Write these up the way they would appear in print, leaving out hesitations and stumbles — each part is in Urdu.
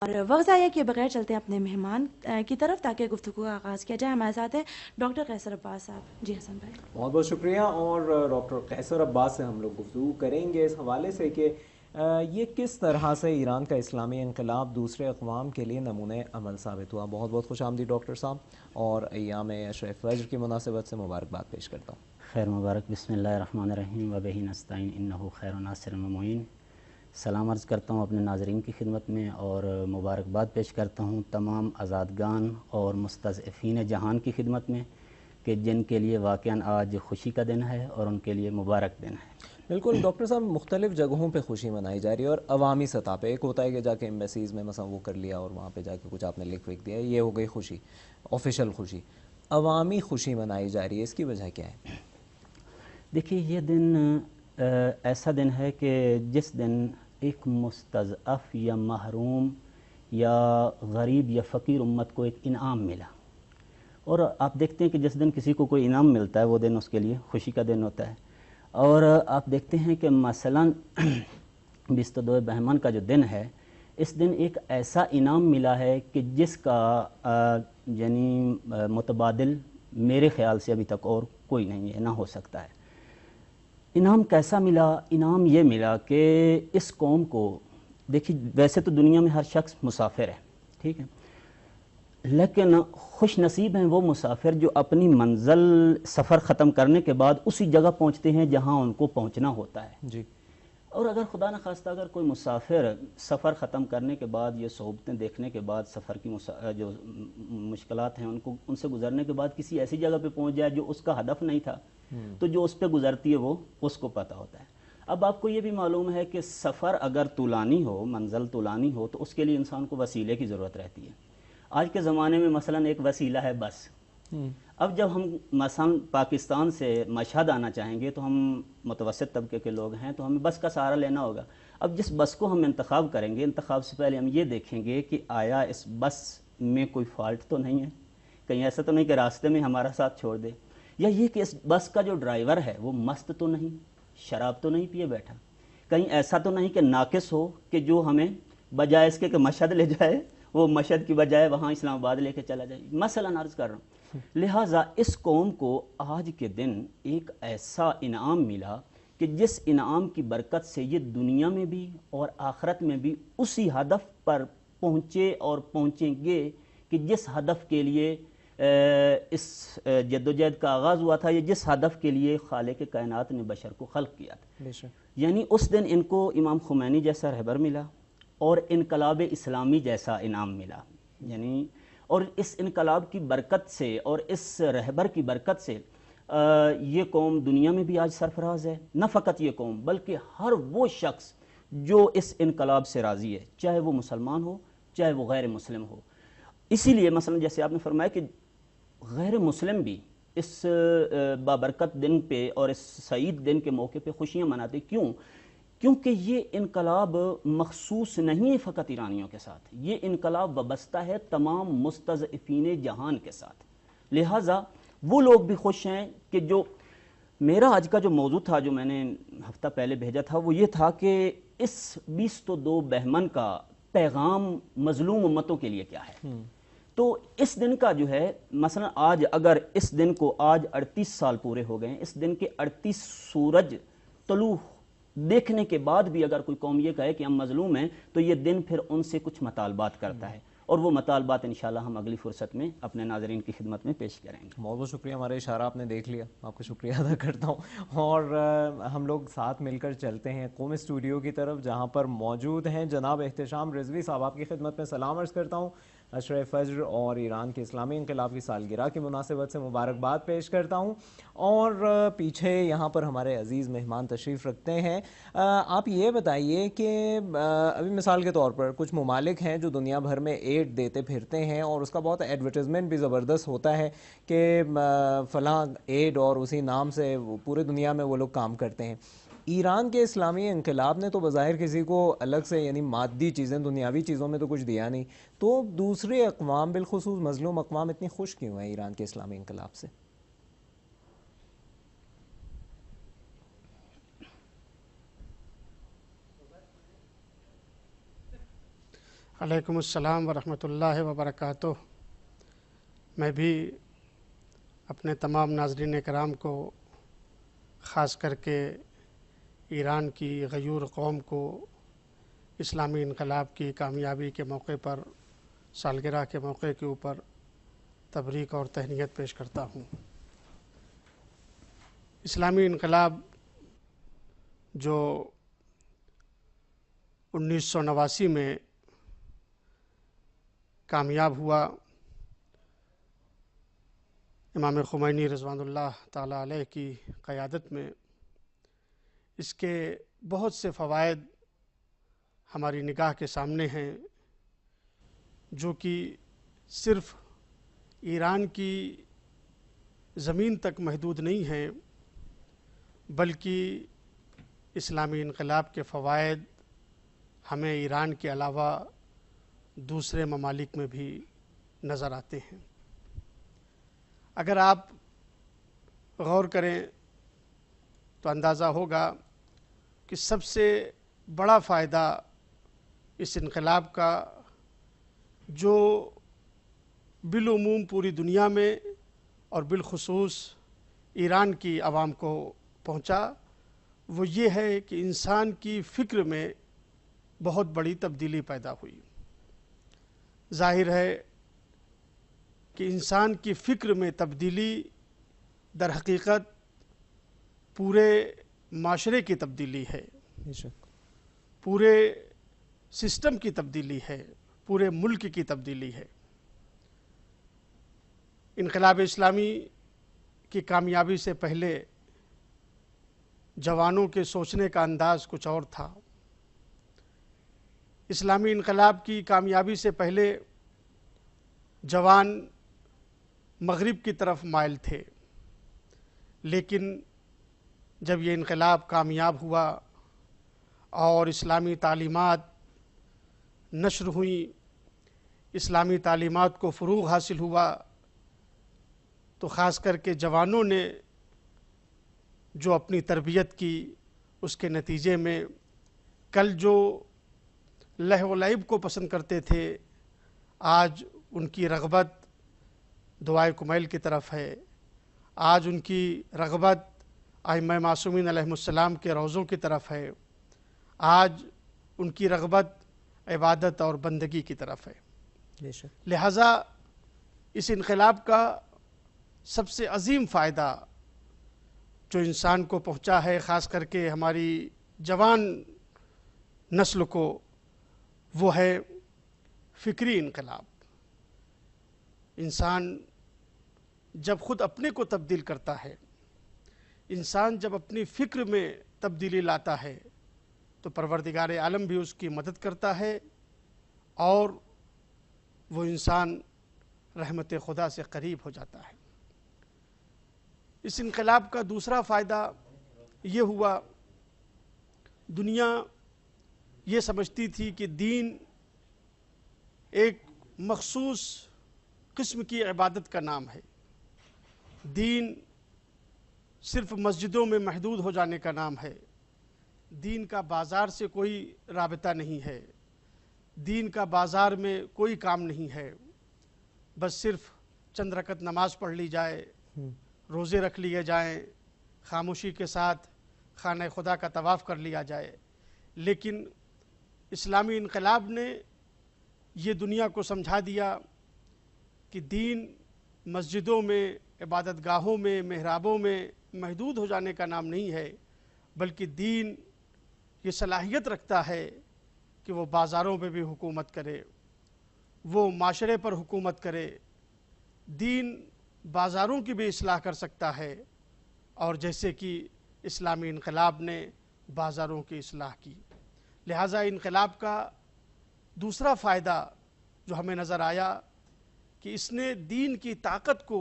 اور وقت ضائع کیے بغیر چلتے ہیں اپنے مہمان کی طرف تاکہ گفتگو کا آغاز کیا جائے. ہمارے ساتھ ہیں ڈاکٹر قیصر عباس صاحب. جی حسن بھائی. بہت بہت شکریہ. اور ڈاکٹر قیصر عباس سے ہم لوگ گفتگو کریں گے اس حوالے سے کہ یہ کس طرح سے ایران کا اسلامی انقلاب دوسرے اقوام کے لیے نمونۂ عمل ثابت ہوا. بہت بہت خوش آمدید ڈاکٹر صاحب, اور ایام اشرف فجر کی مناسبت سے مبارکباد پیش کرتا ہوں. خیر مبارک. بسم اللہ الرحمن الرحیم و بہ نستعین انہ خیر ناصر و معین. سلام عرض کرتا ہوں اپنے ناظرین کی خدمت میں اور مبارکباد پیش کرتا ہوں تمام آزادگان اور مستضعفین جہان کی خدمت میں کہ جن کے لیے واقعاً آج خوشی کا دن ہے اور ان کے لیے مبارک دن ہے. بالکل ڈاکٹر صاحب, مختلف جگہوں پہ خوشی منائی جا رہی ہے اور عوامی سطح پہ. ایک ہوتا ہے کہ جا کے ایمبیسیز میں مثلا وہ کر لیا اور وہاں پہ جا کے کچھ آپ نے لکھ دیا, یہ ہو گئی خوشی, آفیشیل خوشی. عوامی خوشی منائی جا رہی ہے, اس کی وجہ کیا ہے؟ دیکھیے, یہ دن ایسا دن ہے کہ جس دن ایک مستضعف یا محروم یا غریب یا فقیر امت کو ایک انعام ملا. اور آپ دیکھتے ہیں کہ جس دن کسی کو کوئی انعام ملتا ہے وہ دن اس کے لیے خوشی کا دن ہوتا ہے. اور آپ دیکھتے ہیں کہ مثلاً 22 بہمن کا جو دن ہے, اس دن ایک ایسا انعام ملا ہے کہ جس کا یعنی متبادل میرے خیال سے ابھی تک اور کوئی نہیں ہے, نہ ہو سکتا ہے. انعام کیسا ملا؟ انعام یہ ملا کہ اس قوم کو, دیکھیے ویسے تو دنیا میں ہر شخص مسافر ہے, ٹھیک ہے, لیکن خوش نصیب ہیں وہ مسافر جو اپنی منزل سفر ختم کرنے کے بعد اسی جگہ پہنچتے ہیں جہاں ان کو پہنچنا ہوتا ہے. جی. اور اگر خدا نخواستہ اگر کوئی مسافر سفر ختم کرنے کے بعد, یہ صعوبتیں دیکھنے کے بعد, سفر کی جو مشکلات ہیں ان سے گزرنے کے بعد کسی ایسی جگہ پہ پہنچ جائے جو اس کا ہدف نہیں تھا, تو جو اس پہ گزرتی ہے وہ اس کو پتہ ہوتا ہے. اب آپ کو یہ بھی معلوم ہے کہ سفر اگر طولانی ہو, منزل طولانی ہو, تو اس کے لیے انسان کو وسیلے کی ضرورت رہتی ہے. آج کے زمانے میں مثلاً ایک وسیلہ ہے بس. اب جب ہم مثلاً پاکستان سے مشہد آنا چاہیں گے تو ہم متوسط طبقے کے لوگ ہیں, تو ہمیں بس کا سہارا لینا ہوگا. اب جس بس کو ہم انتخاب کریں گے, انتخاب سے پہلے ہم یہ دیکھیں گے کہ آیا اس بس میں کوئی فالٹ تو نہیں ہے, کہیں ایسا تو نہیں کہ راستے میں ہمارا ساتھ چھوڑ دے, یا یہ کہ اس بس کا جو ڈرائیور ہے وہ مست تو نہیں, شراب تو نہیں پیے بیٹھا, کہیں ایسا تو نہیں کہ ناقص ہو کہ جو ہمیں بجائے اس کے کہ مشہد لے جائے وہ مشہد کی بجائے وہاں اسلام آباد لے کے چلا جائے. مثلاً عرض کر رہا ہوں. لہٰذا اس قوم کو آج کے دن ایک ایسا انعام ملا کہ جس انعام کی برکت سے یہ دنیا میں بھی اور آخرت میں بھی اسی ہدف پر پہنچے اور پہنچیں گے کہ جس ہدف کے لیے اس جدوجہد کا آغاز ہوا تھا, یا جس ہدف کے لیے خالق کائنات نے بشر کو خلق کیا تھا. یعنی اس دن ان کو امام خمینی جیسا رہبر ملا اور انقلاب اسلامی جیسا انعام ملا. یعنی اور اس انقلاب کی برکت سے اور اس رہبر کی برکت سے یہ قوم دنیا میں بھی آج سرفراز ہے. نہ فقط یہ قوم بلکہ ہر وہ شخص جو اس انقلاب سے راضی ہے, چاہے وہ مسلمان ہو چاہے وہ غیر مسلم ہو. اسی لیے مثلا جیسے آپ نے فرمایا کہ غیر مسلم بھی اس بابرکت دن پہ اور اس سعید دن کے موقع پہ خوشیاں مناتے. کیوں؟ کیونکہ یہ انقلاب مخصوص نہیں ہے فقط ایرانیوں کے ساتھ, یہ انقلاب وابستہ ہے تمام مستضعفین جہان کے ساتھ. لہٰذا وہ لوگ بھی خوش ہیں کہ جو میرا آج کا جو موضوع تھا, جو میں نے ہفتہ پہلے بھیجا تھا, وہ یہ تھا کہ اس 22 بہمن کا پیغام مظلوم امتوں کے لیے کیا ہے. تو اس دن کا جو ہے مثلا آج اگر اس دن کو آج 38 سال پورے ہو گئے, اس دن کے 38 سورج طلوع دیکھنے کے بعد بھی اگر کوئی قوم یہ کہے کہ ہم مظلوم ہیں, تو یہ دن پھر ان سے کچھ مطالبات کرتا ہے, اور وہ مطالبات انشاءاللہ ہم اگلی فرصت میں اپنے ناظرین کی خدمت میں پیش کریں گے. بہت بہت شکریہ, ہمارا اشارہ آپ نے دیکھ لیا, آپ کا شکریہ ادا کرتا ہوں. اور ہم لوگ ساتھ مل کر چلتے ہیں قوم اسٹوڈیو کی طرف, جہاں پر موجود ہیں جناب احتشام رضوی صاحب. آپ کی خدمت میں سلام عرض کرتا ہوں. اشرف فجر اور ایران کے اسلامی انقلاب کی سالگرہ کی مناسبت سے مبارکباد پیش کرتا ہوں. اور پیچھے یہاں پر ہمارے عزیز مہمان تشریف رکھتے ہیں. آپ یہ بتائیے کہ ابھی مثال کے طور پر کچھ ممالک ہیں جو دنیا بھر میں ایڈ دیتے پھرتے ہیں, اور اس کا بہت ایڈورٹیزمنٹ بھی زبردست ہوتا ہے کہ فلاں ایڈ, اور اسی نام سے پورے دنیا میں وہ لوگ کام کرتے ہیں. ایران کے اسلامی انقلاب نے تو بظاہر کسی کو الگ سے یعنی مادی چیزیں, دنیاوی چیزوں میں تو کچھ دیا نہیں, تو دوسرے اقوام بالخصوص مظلوم اقوام اتنی خوش کیوں ہیں ایران کے اسلامی انقلاب سے؟ علیکم السلام ورحمۃ اللہ وبرکاتہ۔ میں بھی اپنے تمام ناظرین کرام کو، خاص کر کے ایران کی غیور قوم کو، اسلامی انقلاب کی کامیابی کے موقع پر، سالگرہ کے موقع کے اوپر تبریک اور تہنیت پیش کرتا ہوں۔ اسلامی انقلاب جو 1989 میں کامیاب ہوا، امام خمینی رضوان اللہ تعالیٰ علیہ کی قیادت میں، اس کے بہت سے فوائد ہماری نگاہ کے سامنے ہیں، جو کہ صرف ایران کی زمین تک محدود نہیں ہیں، بلکہ اسلامی انقلاب کے فوائد ہمیں ایران کے علاوہ دوسرے ممالک میں بھی نظر آتے ہیں۔ اگر آپ غور کریں تو اندازہ ہوگا کہ سب سے بڑا فائدہ اس انقلاب کا، جو بالعموم پوری دنیا میں اور بالخصوص ایران کی عوام کو پہنچا، وہ یہ ہے کہ انسان کی فکر میں بہت بڑی تبدیلی پیدا ہوئی۔ ظاہر ہے کہ انسان کی فکر میں تبدیلی در حقیقت پورے معاشرے کی تبدیلی ہے، پورے سسٹم کی تبدیلی ہے، پورے ملک کی تبدیلی ہے۔ انقلاب اسلامی کی کامیابی سے پہلے جوانوں کے سوچنے کا انداز کچھ اور تھا۔ اسلامی انقلاب کی کامیابی سے پہلے جوان مغرب کی طرف مائل تھے، لیکن جب یہ انقلاب کامیاب ہوا اور اسلامی تعلیمات نشر ہوئیں، اسلامی تعلیمات کو فروغ حاصل ہوا، تو خاص کر کے جوانوں نے جو اپنی تربیت کی، اس کے نتیجے میں کل جو لہو و لعب کو پسند کرتے تھے، آج ان کی رغبت دعائے کمیل کی طرف ہے، آج ان کی رغبت ائمہ معصومین علیہم السلام کے روضوں کی طرف ہے، آج ان کی رغبت عبادت اور بندگی کی طرف ہے۔ لہٰذا اس انقلاب کا سب سے عظیم فائدہ جو انسان کو پہنچا ہے، خاص کر کے ہماری جوان نسل کو، وہ ہے فکری انقلاب۔ انسان جب خود اپنے کو تبدیل کرتا ہے، انسان جب اپنی فکر میں تبدیلی لاتا ہے، تو پروردگار عالم بھی اس کی مدد کرتا ہے، اور وہ انسان رحمت خدا سے قریب ہو جاتا ہے۔ اس انقلاب کا دوسرا فائدہ یہ ہوا، دنیا یہ سمجھتی تھی کہ دین ایک مخصوص قسم کی عبادت کا نام ہے، دین صرف مسجدوں میں محدود ہو جانے کا نام ہے، دین کا بازار سے کوئی رابطہ نہیں ہے، دین کا بازار میں کوئی کام نہیں ہے، بس صرف چند رکعت نماز پڑھ لی جائے، روزے رکھ لیے جائیں، خاموشی کے ساتھ خانہ خدا کا طواف کر لیا جائے۔ لیکن اسلامی انقلاب نے یہ دنیا کو سمجھا دیا کہ دین مسجدوں میں، عبادت گاہوں میں، محرابوں میں محدود ہو جانے کا نام نہیں ہے، بلکہ دین یہ صلاحیت رکھتا ہے کہ وہ بازاروں پہ بھی حکومت کرے، وہ معاشرے پر حکومت کرے، دین بازاروں کی بھی اصلاح کر سکتا ہے، اور جیسے کہ اسلامی انقلاب نے بازاروں کی اصلاح کی۔ لہٰذا انقلاب کا دوسرا فائدہ جو ہمیں نظر آیا کہ اس نے دین کی طاقت کو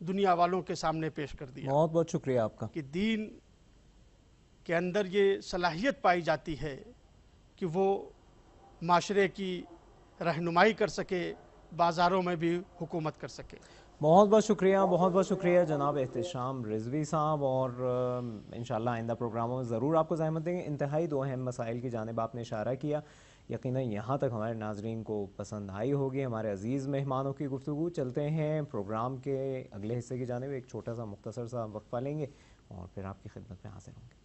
دنیا والوں کے سامنے پیش کر دیا۔ بہت بہت شکریہ آپ کا کہ دین کے اندر یہ صلاحیت پائی جاتی ہے کہ وہ معاشرے کی رہنمائی کر سکے، بازاروں میں بھی حکومت کر سکے۔ بہت بہت شکریہ جناب احتشام رضوی صاحب، اور انشاءاللہ آئندہ پروگراموں میں ضرور آپ کو زحمت دیں گے۔ انتہائی دو اہم مسائل کی جانب آپ نے اشارہ کیا، یقیناً یہاں تک ہمارے ناظرین کو پسند آئی ہوگی ہمارے عزیز مہمانوں کی گفتگو. چلتے ہیں پروگرام کے اگلے حصے کی جانب. ایک چھوٹا سا مختصر سا وقفہ لیں گے اور پھر آپ کی خدمت میں حاضر ہوں گے.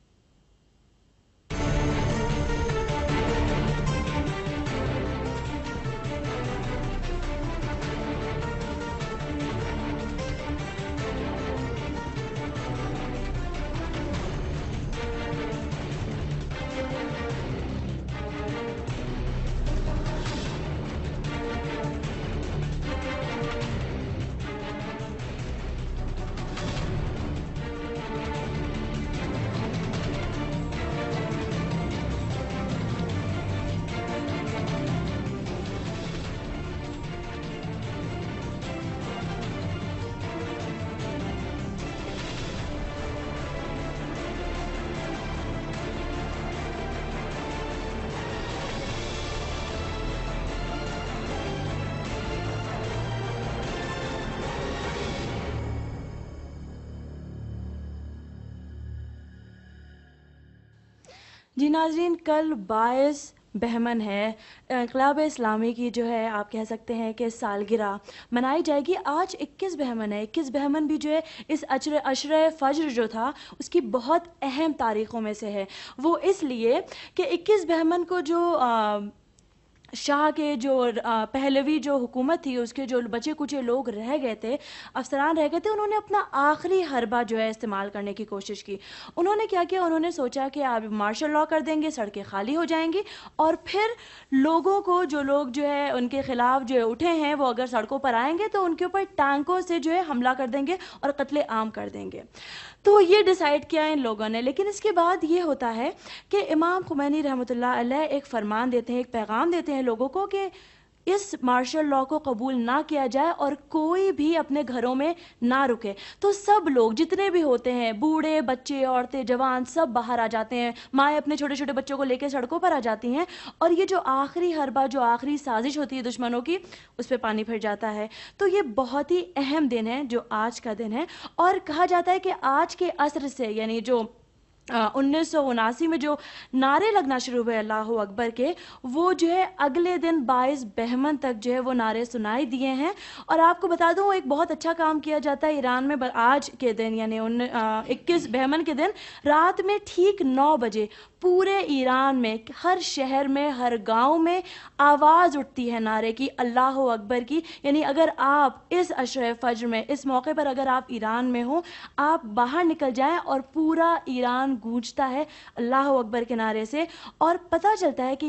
جی ناظرین، کل 22 بہمن ہے. انقلاب اسلامی کی جو ہے آپ کہہ سکتے ہیں کہ سالگرہ منائی جائے گی. آج 21 بہمن ہے. 21 بہمن بھی جو ہے اس عشرہ فجر جو تھا اس کی بہت اہم تاریخوں میں سے ہے. وہ اس لیے کہ 21 بہمن کو جو شاہ کے جو پہلوی جو حکومت تھی اس کے جو بچے کچے لوگ رہ گئے تھے، افسران رہ گئے تھے، انہوں نے اپنا آخری حربہ جو ہے استعمال کرنے کی کوشش کی. انہوں نے کیا کیا؟ انہوں نے سوچا کہ آپ مارشل لاء کر دیں گے، سڑکیں خالی ہو جائیں گی، اور پھر لوگوں کو جو لوگ جو ہے ان کے خلاف جو ہے اٹھے ہیں وہ اگر سڑکوں پر آئیں گے تو ان کے اوپر ٹانکوں سے جو ہے حملہ کر دیں گے اور قتل عام کر دیں گے. تو یہ ڈیسائیڈ کیا ان لوگوں نے. لیکن اس کے بعد یہ ہوتا ہے کہ امام خمینی رحمۃ اللہ علیہ ایک فرمان دیتے ہیں، ایک پیغام دیتے ہیں لوگوں کو کہ اس مارشل لاء کو قبول نہ کیا جائے اور کوئی بھی اپنے گھروں میں نہ رکے. تو سب لوگ جتنے بھی ہوتے ہیں، بوڑھے، بچے، عورتیں، جوان، سب باہر آ جاتے ہیں. مائیں اپنے چھوٹے چھوٹے بچوں کو لے کے سڑکوں پر آ جاتی ہیں، اور یہ جو آخری حربہ، جو آخری سازش ہوتی ہے دشمنوں کی، اس پہ پانی پھر جاتا ہے. تو یہ بہت ہی اہم دن ہے جو آج کا دن ہے. اور کہا جاتا ہے کہ آج کے عصر سے، یعنی جو 1979 میں جو نعرے لگنا شروع ہوئے اللہ اکبر کے، وہ جو ہے اگلے دن 22 بہمن تک جو ہے وہ نعرے سنائی دیے ہیں. اور آپ کو بتا دوں ایک بہت اچھا کام کیا جاتا ہے ایران میں آج کے دن، یعنی 21 بہمن کے دن رات میں ٹھیک 9 بجے پورے ایران میں ہر شہر میں، ہر گاؤں میں آواز اٹھتی ہے نعرے کی، اللہ اکبر کی. یعنی اگر آپ اس عشرہ فجر میں، اس موقع پر اگر آپ ایران میں ہوں، آپ باہر نکل جائیں اور پورا ایران گونجتا ہے اللہ اکبر کے نعرے سے. اور پتہ چلتا ہے کہ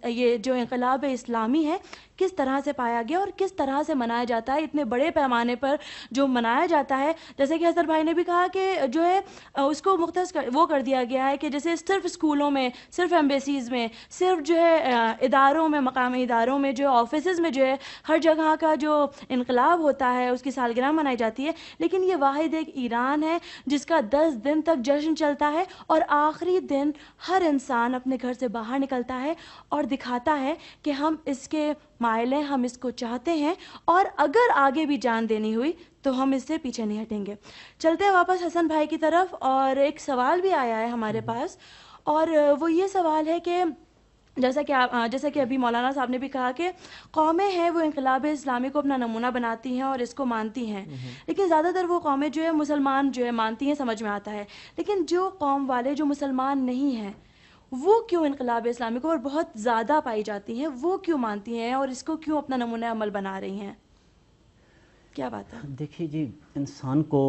یہ جو انقلاب اسلامی ہے کس طرح سے پایا گیا اور کس طرح سے منایا جاتا ہے. اتنے بڑے پیمانے پر جو منایا جاتا ہے، جیسے کہ حضرت بھائی نے بھی کہا کہ جو ہے اس کو مختص وہ کر دیا گیا ہے کہ جیسے صرف اسکولوں میں، صرف ایمبیسیز میں، صرف جو ہے اداروں میں، مقامی اداروں میں، جو آفیسز میں جو ہے ہر جگہ کا جو انقلاب ہوتا ہے اس کی سالگرہ منائی جاتی ہے. لیکن یہ واحد ایک ایران ہے جس کا 10 دن تک جشن چلتا ہے، اور آخری دن ہر انسان اپنے گھر سے باہر نکلتا ہے اور دکھاتا ہے کہ ہم اس کے مائل ہیں، ہم اس کو چاہتے ہیں، اور اگر آگے بھی جان دینی ہوئی تو ہم اس سے پیچھے نہیں ہٹیں گے. چلتے ہیں واپس حسن بھائی کی طرف، اور ایک سوال بھی آیا ہے ہمارے پاس، اور وہ یہ سوال ہے کہ جیسا کہ ابھی مولانا صاحب نے بھی کہا کہ قومیں ہیں وہ انقلاب اسلامی کو اپنا نمونہ بناتی ہیں اور اس کو مانتی ہیں، لیکن زیادہ تر وہ قومیں جو ہے مسلمان جو ہے مانتی ہیں، سمجھ میں آتا ہے. لیکن جو قوم والے جو مسلمان نہیں ہیں وہ کیوں انقلاب اسلامی کو، اور بہت زیادہ پائی جاتی ہیں، وہ کیوں مانتی ہیں اور اس کو کیوں اپنا نمونہ عمل بنا رہی ہیں؟ کیا بات ہے؟ دیکھیے جی، انسان کو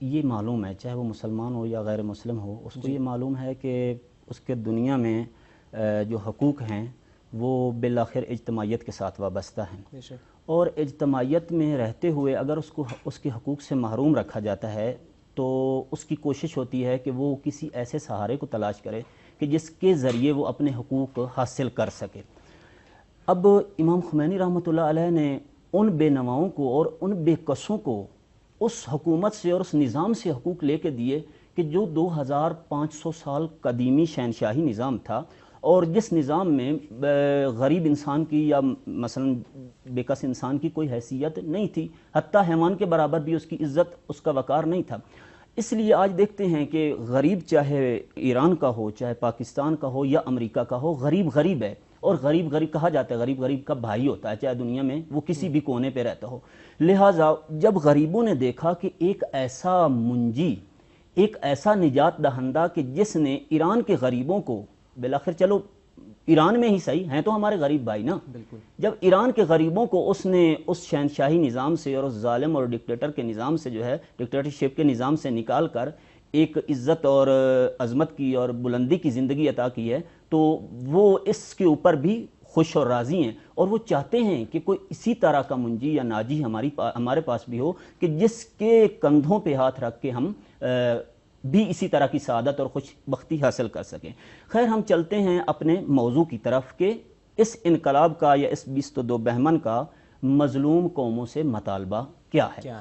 یہ معلوم ہے، چاہے وہ مسلمان ہو یا غیر مسلم ہو، اس کو یہ معلوم ہے کہ اس کے دنیا میں جو حقوق ہیں وہ بالآخر اجتماعیت کے ساتھ وابستہ ہیں. اور اجتماعیت میں رہتے ہوئے اگر اس کے حقوق سے محروم رکھا جاتا ہے تو اس کی کوشش ہوتی ہے کہ وہ کسی ایسے سہارے کو تلاش کرے کہ جس کے ذریعے وہ اپنے حقوق حاصل کر سکے. اب امام خمینی رحمۃ اللہ علیہ نے ان بے نواؤں کو اور ان بے کسوں کو اس حکومت سے اور اس نظام سے حقوق لے کے دیے کہ جو 2500 سال قدیمی شہنشاہی نظام تھا، اور جس نظام میں غریب انسان کی یا مثلا بے کس انسان کی کوئی حیثیت نہیں تھی، حتیٰ حیوان کے برابر بھی اس کی عزت، اس کا وقار نہیں تھا. اس لیے آج دیکھتے ہیں کہ غریب چاہے ایران کا ہو، چاہے پاکستان کا ہو یا امریکہ کا ہو، غریب غریب ہے، اور غریب غریب کہا جاتا ہے، غریب غریب کا بھائی ہوتا ہے، چاہے دنیا میں وہ کسی بھی کونے پہ رہتا ہو۔ لہٰذا جب غریبوں نے دیکھا کہ ایک ایسا منجی، ایک ایسا نجات دہندہ کہ جس نے ایران کے غریبوں کو، بالآخر چلو ایران میں ہی صحیح ہیں تو ہمارے غریب بھائی نا، جب ایران کے غریبوں کو اس نے اس شہنشاہی نظام سے اور اس ظالم اور ڈکٹیٹر کے نظام سے جو ہے، ڈکٹیٹرشپ کے نظام سے نکال کر ایک عزت اور عظمت کی اور بلندی کی زندگی عطا کی ہے، تو وہ اس کے اوپر بھی خوش اور راضی ہیں، اور وہ چاہتے ہیں کہ کوئی اسی طرح کا منجی یا ناجی ہمارے پاس بھی ہو کہ جس کے کندھوں پہ ہاتھ رکھ کے ہم بھی اسی طرح کی سعادت اور خوش بختی حاصل کر سکیں۔ خیر، ہم چلتے ہیں اپنے موضوع کی طرف کہ اس انقلاب کا یا اس 22 بہمن کا مظلوم قوموں سے مطالبہ کیا ہے۔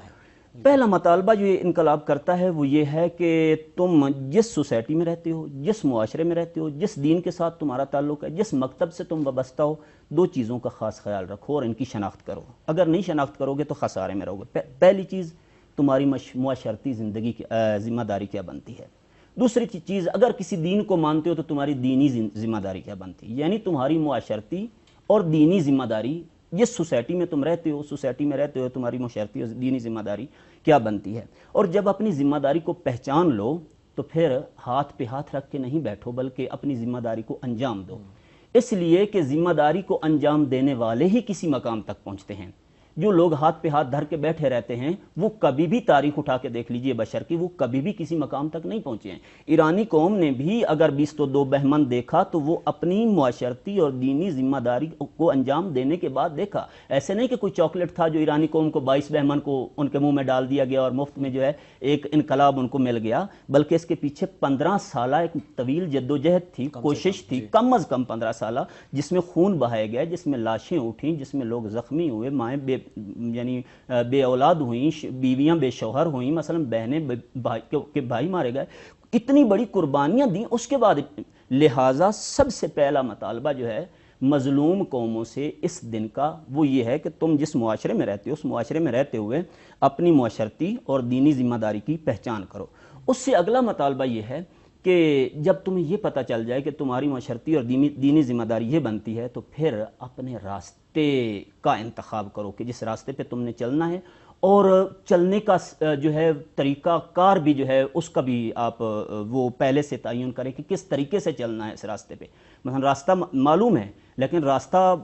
پہلا مطالبہ جو یہ انقلاب کرتا ہے وہ یہ ہے کہ تم جس سوسائٹی میں رہتے ہو، جس معاشرے میں رہتے ہو، جس دین کے ساتھ تمہارا تعلق ہے، جس مکتب سے تم وابستہ ہو، دو چیزوں کا خاص خیال رکھو اور ان کی شناخت کرو۔ اگر نہیں شناخت کرو گے تو خسارے میں رہو گے۔ پہلی چیز، تمہاری معاشرتی زندگی کی ذمہ داری کیا بنتی ہے۔ دوسری چیز، اگر کسی دین کو مانتے ہو تو تمہاری دینی ذمہ داری کیا بنتی ہے، یعنی تمہاری معاشرتی اور دینی ذمہ داری، جس سوسائٹی میں تم رہتے ہو، سوسائٹی میں رہتے ہو تمہاری معاشرتی اور دینی ذمہ داری کیا بنتی ہے۔ اور جب اپنی ذمہ داری کو پہچان لو تو پھر ہاتھ پہ ہاتھ رکھ کے نہیں بیٹھو، بلکہ اپنی ذمہ داری کو انجام دو، اس لیے کہ ذمہ داری کو انجام دینے والے ہی کسی مقام تک پہنچتے ہیں۔ جو لوگ ہاتھ پہ ہاتھ دھر کے بیٹھے رہتے ہیں وہ کبھی بھی تاریخ اٹھا کے دیکھ لیجئے بشر کی، وہ کبھی بھی کسی مقام تک نہیں پہنچے ہیں۔ ایرانی قوم نے بھی اگر 22 بہمن دیکھا تو وہ اپنی معاشرتی اور دینی ذمہ داری کو انجام دینے کے بعد دیکھا۔ ایسے نہیں کہ کوئی چاکلیٹ تھا جو ایرانی قوم کو 22 بہمن کو ان کے منہ میں ڈال دیا گیا اور مفت میں جو ہے ایک انقلاب ان کو مل گیا، بلکہ اس کے پیچھے 15 سالہ ایک طویل جدوجہد تھی، کوشش تھی، کم از کم 15 سالہ، جس میں خون بہائے گئے، جس میں لاشیں اٹھیں، جس میں لوگ زخمی ہوئے، مائیں بے اولاد ہوئیں، بیویاں بے شوہر ہوئیں، مثلا بہنیں کے بھائی مارے گئے، اتنی بڑی قربانیاں دیں۔ اس کے بعد لہٰذا سب سے پہلا مطالبہ جو ہے مظلوم قوموں سے اس دن کا وہ یہ ہے کہ تم جس معاشرے میں رہتے ہو اس معاشرے میں رہتے ہوئے اپنی معاشرتی اور دینی ذمہ داری کی پہچان کرو۔ اس سے اگلا مطالبہ یہ ہے کہ جب تمہیں یہ پتہ چل جائے کہ تمہاری معاشرتی اور دینی ذمہ داری یہ بنتی ہے تو پھر اپنے راستے کا انتخاب کرو کہ جس راستے پہ تم نے چلنا ہے، اور چلنے کا جو ہے طریقہ کار بھی جو ہے اس کا بھی آپ وہ پہلے سے تعین کریں کہ کس طریقے سے چلنا ہے اس راستے پہ۔ مثلا راستہ معلوم ہے لیکن راستہ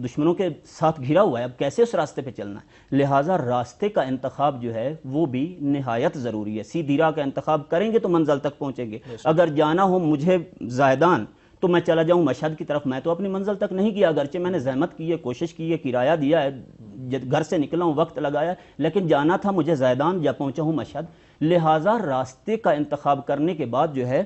دشمنوں کے ساتھ گھرا ہوا ہے، اب کیسے اس راستے پہ چلنا ہے؟ لہٰذا راستے کا انتخاب جو ہے وہ بھی نہایت ضروری ہے۔ سیدھی راہ کا انتخاب کریں گے تو منزل تک پہنچیں گے۔ اگر جانا ہو مجھے زائدان تو میں چلا جاؤں مشہد کی طرف، میں تو اپنی منزل تک نہیں گیا، اگرچہ میں نے زحمت کی ہے، کوشش کی ہے، کرایہ دیا ہے، گھر سے نکلا ہوں، وقت لگایا، لیکن جانا تھا مجھے زائدان، جا پہنچا ہوں مشہد۔ لہٰذا راستے کا انتخاب کرنے کے بعد جو ہے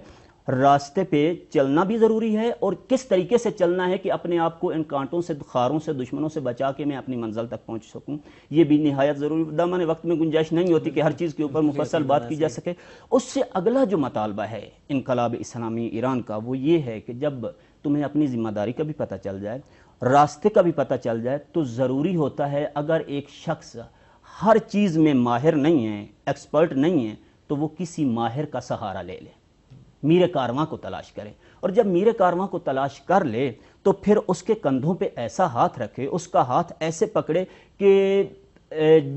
راستے پہ چلنا بھی ضروری ہے، اور کس طریقے سے چلنا ہے کہ اپنے آپ کو ان کانٹوں سے، خاروں سے، دشمنوں سے بچا کے میں اپنی منزل تک پہنچ سکوں، یہ بھی نہایت ضروری۔ دامن وقت میں گنجائش نہیں ہوتی کہ ہر چیز کے اوپر مفصل بات کی جا سکے۔ اس سے اگلا جو مطالبہ ہے انقلاب اسلامی ایران کا وہ یہ ہے کہ جب تمہیں اپنی ذمہ داری کا بھی پتہ چل جائے، راستے کا بھی پتہ چل جائے، تو ضروری ہوتا ہے اگر ایک شخص ہر چیز میں ماہر نہیں ہے، ایکسپرٹ نہیں ہے، تو وہ کسی ماہر کا سہارا لے لے، میر کارواں کو تلاش کرے، اور جب میر کارواں کو تلاش کر لے تو پھر اس کے کندھوں پہ ایسا ہاتھ رکھے، اس کا ہاتھ ایسے پکڑے کہ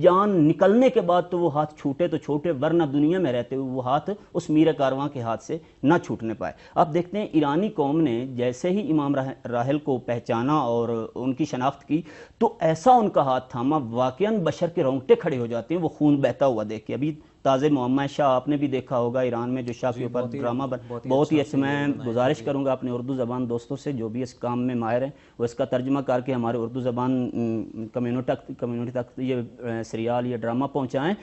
جان نکلنے کے بعد تو وہ ہاتھ چھوٹے تو چھوٹے، ورنہ دنیا میں رہتے ہوئے وہ ہاتھ اس میر کارواں کے ہاتھ سے نہ چھوٹنے پائے۔ آپ دیکھتے ہیں ایرانی قوم نے جیسے ہی امام راحل کو پہچانا اور ان کی شناخت کی تو ایسا ان کا ہاتھ تھاما، واقعاً بشر کے رونگٹے کھڑے ہو جاتے ہیں وہ خون بہتا ہوا دیکھ کے۔ ابھی تازے معمہ شاہ آپ نے بھی دیکھا ہوگا ایران میں، جو شاہ کے اوپر ڈرامہ بہت ہی اچھا، میں گزارش کروں گا اپنے اردو زبان دوستوں سے جو بھی اس کام میں ماہر ہیں وہ اس کا ترجمہ کر کے ہمارے اردو زبان کمیونٹی تک یہ سریال یہ ڈرامہ پہنچائیں،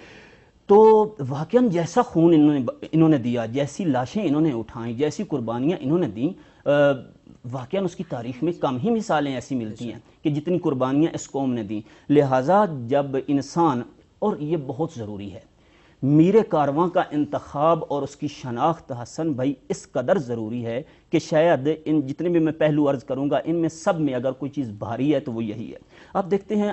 تو واقعاً جیسا خون انہوں نے دیا، جیسی لاشیں انہوں نے اٹھائیں، جیسی قربانیاں انہوں نے دیں، واقعاً اس کی تاریخ میں کم ہی مثالیں ایسی ملتی ہیں کہ جتنی قربانیاں اس قوم نے دیں۔ لہٰذا جب انسان، اور یہ بہت ضروری ہے، میر کارواں کا انتخاب اور اس کی شناخت حسن بھائی اس قدر ضروری ہے کہ شاید ان جتنے بھی میں پہلو عرض کروں گا ان میں سب میں اگر کوئی چیز بھاری ہے تو وہ یہی ہے۔ آپ دیکھتے ہیں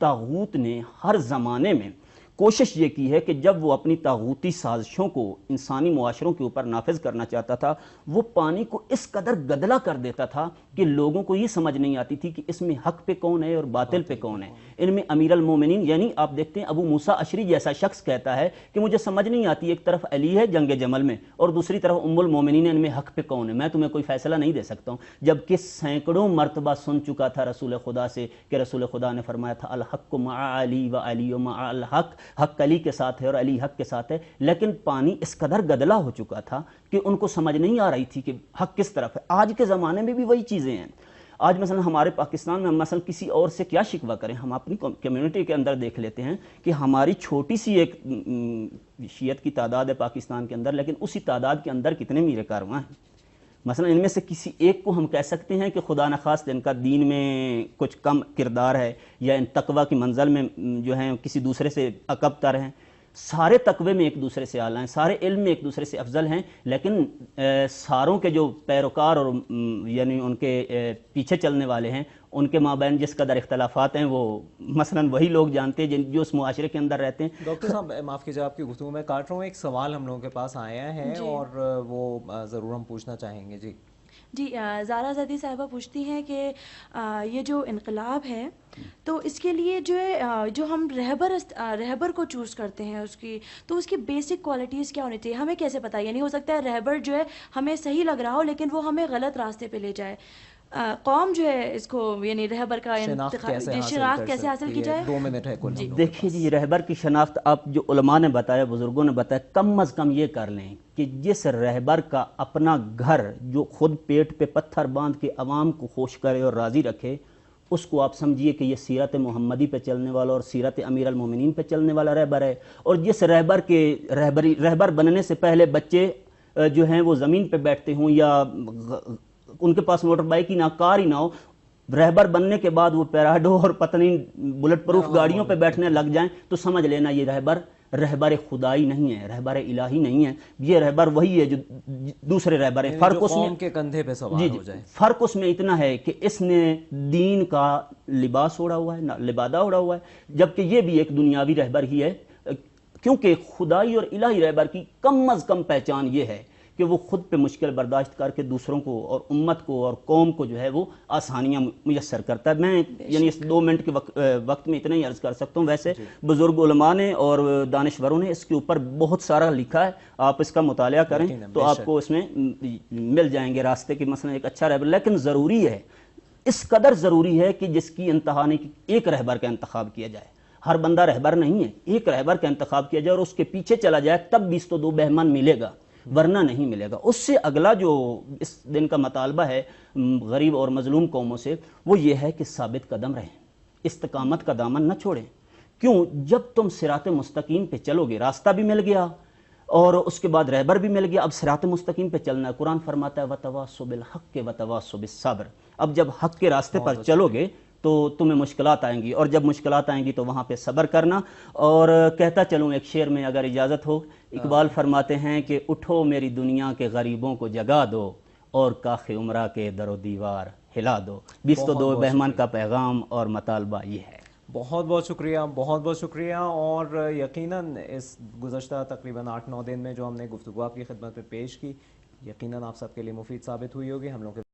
طاغوت نے ہر زمانے میں کوشش یہ کی ہے کہ جب وہ اپنی طاغوتی سازشوں کو انسانی معاشروں کے اوپر نافذ کرنا چاہتا تھا وہ پانی کو اس قدر گدلا کر دیتا تھا کہ لوگوں کو یہ سمجھ نہیں آتی تھی کہ اس میں حق پہ کون ہے اور باطل پہ کون ہے. ان میں امیر المومنین یعنی آپ دیکھتے ہیں ابو موسیٰ اشری جیسا شخص کہتا ہے کہ مجھے سمجھ نہیں آتی ایک طرف علی ہے جنگ جمل میں اور دوسری طرف ام المومنین ان میں حق پہ کون ہے, میں تمہیں کوئی فیصلہ نہیں دے سکتا ہوں. جبکہ سینکڑوں مرتبہ سن چکا تھا رسول خدا سے کہ رسول خدا نے فرمایا تھا الحق مع علی و علی مع الحق, حق علی کے ساتھ ہے اور علی حق کے ساتھ ہے. لیکن پانی اس قدر گدلا ہو چکا تھا کہ ان کو سمجھ نہیں آ رہی تھی کہ حق کس طرف ہے. آج کے زمانے میں بھی وہی چیزیں ہیں. آج مثلا ہمارے پاکستان میں ہم مثلا کسی اور سے کیا شکوہ کریں, ہم اپنی کمیونٹی کے اندر دیکھ لیتے ہیں کہ ہماری چھوٹی سی ایک شیعت کی تعداد ہے پاکستان کے اندر, لیکن اسی تعداد کے اندر کتنے میر کارواں ہیں. مثلا ان میں سے کسی ایک کو ہم کہہ سکتے ہیں کہ خدا نخواست ان کا دین میں کچھ کم کردار ہے یا ان تقوی کی منزل میں جو ہیں کسی دوسرے سے عقب تر ہیں. سارے تقوی میں ایک دوسرے سے اعلیٰ ہیں, سارے علم میں ایک دوسرے سے افضل ہیں, لیکن ساروں کے جو پیروکار اور یعنی ان کے پیچھے چلنے والے ہیں ان کے مابین جس قدر اختلافات ہیں وہ مثلا وہی لوگ جانتے ہیں جو اس معاشرے کے اندر رہتے ہیں. ڈاکٹر صاحب معاف کیجیے آپ کی گفتگو میں کاٹ رہا ہوں, ایک سوال ہم لوگوں کے پاس آیا ہے اور وہ ضرور ہم پوچھنا چاہیں گے. جی زارا زیدی صاحبہ پوچھتی ہیں کہ یہ جو انقلاب ہے تو اس کے لیے جو ہے جو ہم رہبر کو چوز کرتے ہیں تو اس کی بیسک کوالٹیز کیا ہونی چاہیے, ہمیں کیسے پتہ؟ یعنی ہو سکتا ہے رہبر جو ہے ہمیں صحیح لگ رہا ہو لیکن وہ ہمیں غلط راستے پہ لے جائے. قوم جو ہے اس کو یعنی رہبر کا شناخت کیسے حاصل کی جائے؟ 2 منٹ ہے کل. دیکھیے جی, رہبر کی شناخت آپ جو علماء نے بتایا, بزرگوں نے بتایا, کم از کم یہ کر لیں کہ جس رہبر کا اپنا گھر جو خود پیٹ پہ پتھر باندھ کے عوام کو خوش کرے اور راضی رکھے, اس کو آپ سمجھیے کہ یہ سیرت محمدی پہ چلنے والا اور سیرت امیر المومنین پہ چلنے والا رہبر ہے. اور جس رہبر کے رہبر بننے سے پہلے بچے جو ہیں وہ زمین پہ بیٹھتے ہوں یا ان کے پاس موٹر بائک ہی نہ, کار ہی نہ ہو, رہبر بننے کے بعد وہ پیراڈو اور پتنی بلٹ پروف گاڑیوں پہ بیٹھنے لگ جائیں تو سمجھ لینا یہ رہبر خدائی نہیں ہے, رہبر الہی نہیں ہے. یہ رہبر وہی ہے جو دوسرے رہبر ہیں. فرق اس میں کے کندھے پہ سوار ہو جائے. فرق اس میں اتنا ہے کہ اس نے دین کا لباس اوڑھا ہوا ہے, لبادہ اوڑھا ہوا ہے, جبکہ یہ بھی ایک دنیاوی رہبر ہی ہے. کیونکہ خدائی اور الہی رہبر کی کم از کم پہچان یہ ہے کہ وہ خود پہ مشکل برداشت کر کے دوسروں کو اور امت کو اور قوم کو جو ہے وہ آسانیاں میسر کرتا ہے. میں یعنی اس 2 منٹ کے وقت میں اتنا ہی عرض کر سکتا ہوں. ویسے بزرگ علماء نے اور دانشوروں نے اس کے اوپر بہت سارا لکھا ہے, آپ اس کا مطالعہ کریں تو آپ کو اس میں مل جائیں گے راستے کی مثلا ایک اچھا رہبر. لیکن ضروری ہے, اس قدر ضروری ہے کہ جس کی انتہا نہیں, ایک رہبر کا انتخاب کیا جائے. ہر بندہ رہبر نہیں ہے, ایک رہبر کا انتخاب کیا جائے اور اس کے پیچھے چلا جائے, تب 20 تو 2 بہمان ملے گا, ورنہ نہیں ملے گا. اس سے اگلا جو اس دن کا مطالبہ ہے غریب اور مظلوم قوموں سے وہ یہ ہے کہ ثابت قدم رہیں, استقامت کا دامن نہ چھوڑیں. کیوں؟ جب تم صراط مستقیم پہ چلو گے, راستہ بھی مل گیا اور اس کے بعد رہبر بھی مل گیا, اب صراط مستقیم پہ چلنا ہے. قرآن فرماتا ہے وَتَوَاصَوْا بِالْحَقِّ وَتَوَاصَوْا بِالصَّبْرِ. اب جب حق کے راستے پر چلو گے تو تمہیں مشکلات آئیں گی, اور جب مشکلات آئیں گی تو وہاں پہ صبر کرنا. اور کہتا چلوں ایک شعر میں اگر اجازت ہو, اقبال فرماتے ہیں کہ اٹھو میری دنیا کے غریبوں کو جگا دو اور کاخ عمرہ کے در و دیوار ہلا دو. 20 تو 2 بہمان کا پیغام اور مطالبہ یہ ہے. بہت بہت شکریہ, بہت بہت شکریہ. اور یقیناً اس گزشتہ تقریباً 8-9 دن میں جو ہم نے گفتگو آپ کی خدمت میں پیش کی, یقیناً آپ سب کے لیے مفید ثابت ہوئی ہوگی. ہم لوگ